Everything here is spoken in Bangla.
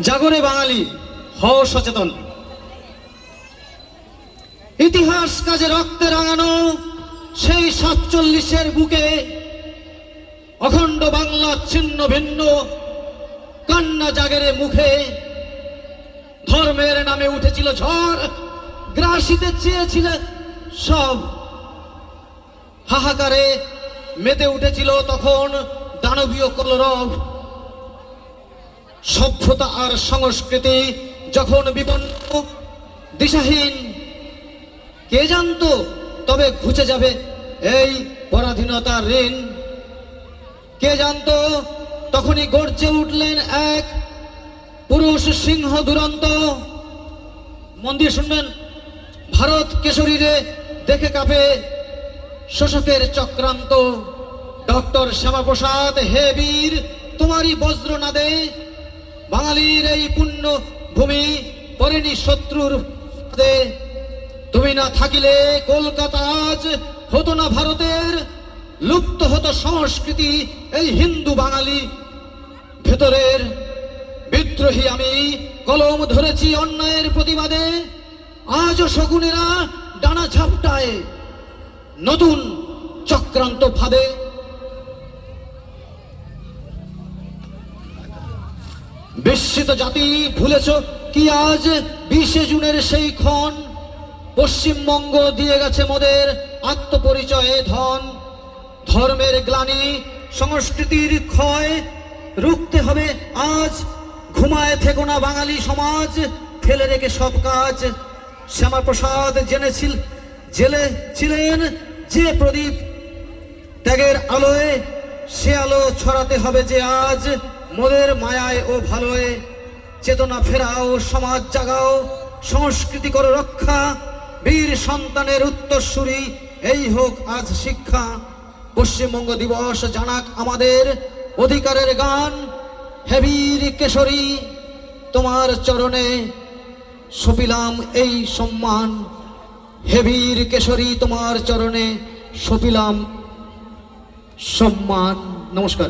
জাগরে বাঙালি, হও সচেতন। ইতিহাস কাজে রক্তে রাঙানো সেই ৪৭-এর বুকে অখণ্ড বাংলা ছিন্ন ভিন্ন কান্না জাগরে মুখে ধর্মের নামে উঠেছিল ঝড়, গ্রাসিতে চেয়েছিল সব। হাহাকারে মেতে উঠেছিল তখন দানবীয় কলরব। সভ্যতা আর সংস্কৃতি যখন বিপন্ন দিশাহীন, কে জানতো তবে ঘুচে যাবে এই পরাধীনতার ঋণ। কে জানতো তখনই গর্জে উঠলেন এক পুরুষ সিংহ দুরন্ত। মন দিয়ে শুনবেন, ভারত কেশরীরে দেখে কাঁপে শোষকের চক্রান্ত। ডক্টর শ্যামাপ্রসাদ, হে বীর তোমারই বজ্রনাদে বাঙালির এই পুণ্য ভূমি পড়েনি শত্রুর ফাঁদে। তুমি না থাকিলে কলকাতা আজ হতো না ভারতের, লুপ্ত হতো সংস্কৃতি এই হিন্দু বাঙালি ভেতরের। বিদ্রোহী আমি কলম ধরেছি অন্যায়ের প্রতিবাদে, আজও শকুনেরা ডানা ঝাপটায় নতুন চক্রান্ত ফাঁদে। বিস্মিত জাতি ভুলেছ কি আজ ২০শে জুনের সেই ক্ষণ? পশ্চিমবঙ্গ দিয়ে গেছে মোদের আত্মপরিচয়ে ধন। ধর্মের গ্লানি, সংস্কৃতির ক্ষয় রুখতে হবে আজ। ঘুমায় থেকো না বাঙালি সমাজ, ফেলে রেখে সব কাজ। শ্যামাপ্রসাদ জেলে ছিলেন যে প্রদীপ ত্যাগের আলোয়, সে আলো ছড়াতে হবে যে আজ মোদের মায়ায় ও ভালোয়। চেতনা ফেরাও, সমাজ জাগাও, সংস্কৃতি করো রক্ষা। বীর সন্তানের উত্তরসূরি এই হোক আজ শিক্ষা। পশ্চিমবঙ্গ দিবস জানাক আমাদের অধিকারের গান। হে বীর কেশরী তোমার চরণে সপিলাম এই সম্মান। হে বীর কেশরী তোমার চরণে সপিলাম সম্মান। নমস্কার।